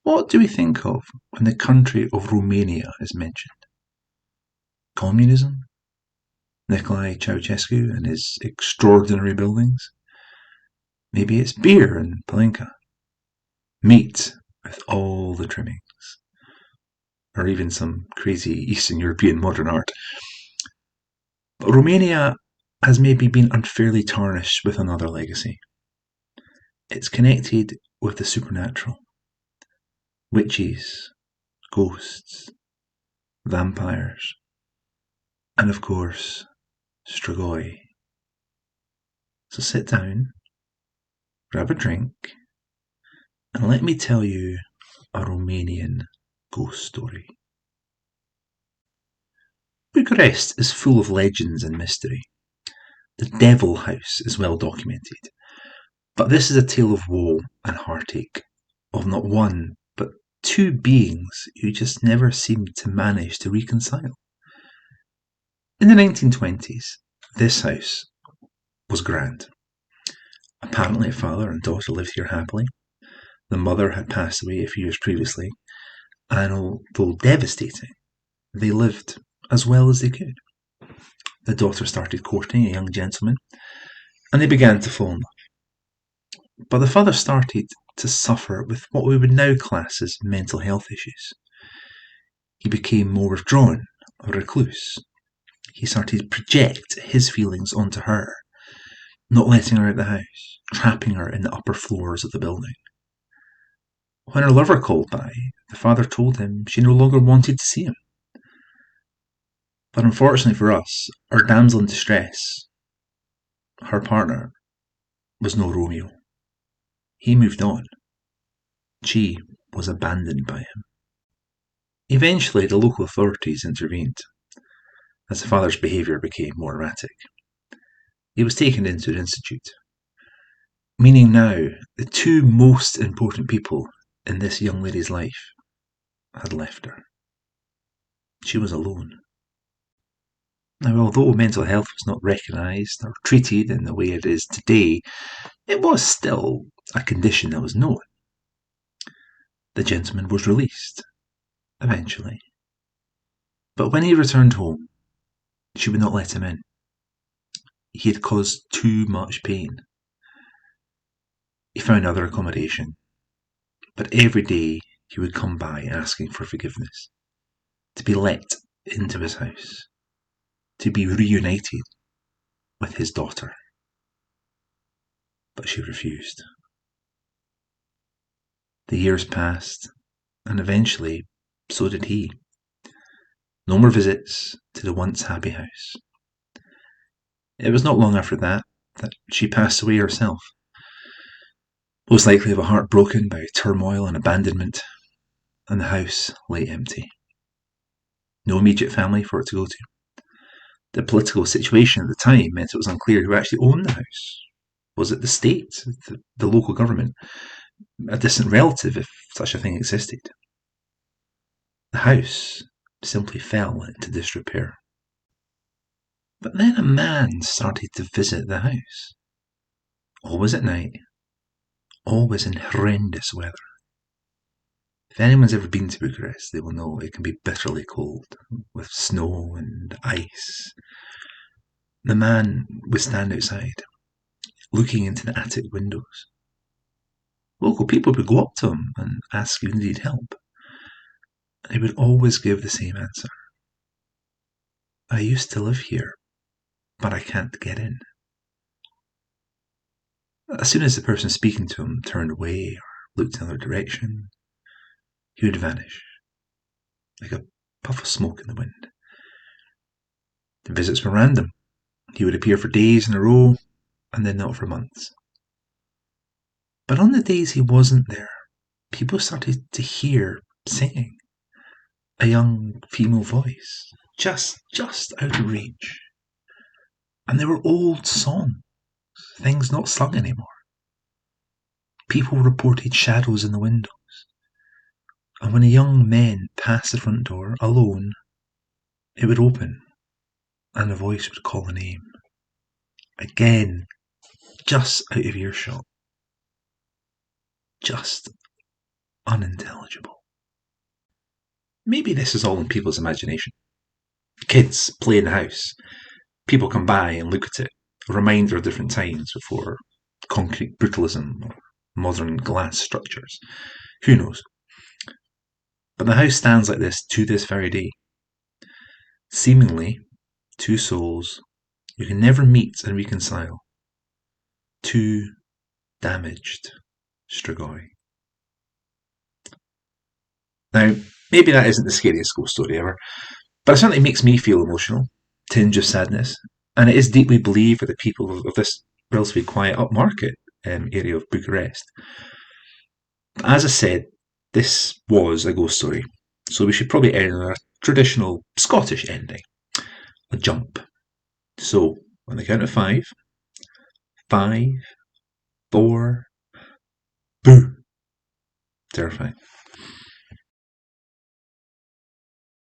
What do we think of when the country of Romania is mentioned? Communism? Nicolae Ceausescu and his extraordinary buildings? Maybe it's beer and palinka, meat with all the trimmings, or even some crazy Eastern European modern art. But Romania has maybe been unfairly tarnished with another legacy. It's connected with the supernatural. Witches, ghosts, vampires, and of course, Strigoi. So sit down, grab a drink, and let me tell you a Romanian ghost story. Bucharest is full of legends and mystery. The Devil House is well documented, but this is a tale of woe and heartache, of not one, but two beings who just never seemed to manage to reconcile. In the 1920s, this house was grand. Apparently, a father and daughter lived here happily. The mother had passed away a few years previously, and although devastating, they lived as well as they could. The daughter started courting a young gentleman, and they began to fall in love. But the father started to suffer with what we would now class as mental health issues. He became more withdrawn, a recluse. He started to project his feelings onto her, not letting her out of the house, trapping her in the upper floors of the building. When her lover called by, the father told him she no longer wanted to see him. But unfortunately for us, our damsel in distress, her partner, was no Romeo. He moved on. She was abandoned by him. Eventually, the local authorities intervened, as the father's behaviour became more erratic. He was taken into an institute, meaning now the two most important people in this young lady's life had left her. She was alone. Now, although mental health was not recognised or treated in the way it is today, it was still a condition that was known. The gentleman was released, eventually. But when he returned home, she would not let him in. He had caused too much pain. He found other accommodation, but every day he would come by asking for forgiveness, to be let into his house, to be reunited with his daughter. But she refused. The years passed, and eventually so did he. No more visits to the once happy house. It was not long after that she passed away herself, most likely of a heart broken by turmoil and abandonment, and the house lay empty. No immediate family for it to go to. The political situation at the time meant it was unclear who actually owned the house. Was it the state, the local government, a distant relative if such a thing existed? The house simply fell into disrepair. But then a man started to visit the house. Always at night, always in horrendous weather. If anyone's ever been to Bucharest, they will know it can be bitterly cold, with snow and ice. The man would stand outside, looking into the attic windows. Local people would go up to him and ask if he needed help. And he would always give the same answer. I used to live here, but I can't get in. As soon as the person speaking to him turned away or looked in another direction, he would vanish, like a puff of smoke in the wind. The visits were random. He would appear for days in a row, and then not for months. But on the days he wasn't there, people started to hear singing. A young female voice, just out of reach. And they were old songs, things not sung anymore. People reported shadows in the windows. And when a young man passed the front door, alone, it would open, and a voice would call a name. Again, just out of earshot. Just unintelligible. Maybe this is all in people's imagination. Kids play in the house. People come by and look at it. A reminder of different times before concrete brutalism or modern glass structures. Who knows? But the house stands like this to this very day. Seemingly, two souls who can never meet and reconcile. Two damaged Strigoi. Now, maybe that isn't the scariest ghost story ever, but it certainly makes me feel emotional, tinge of sadness, and it is deeply believed by the people of this relatively quiet upmarket area of Bucharest. As I said, this was a ghost story, so we should probably end on a traditional Scottish ending, a jump. So, on the count of five, 5, 4, boo. Terrifying.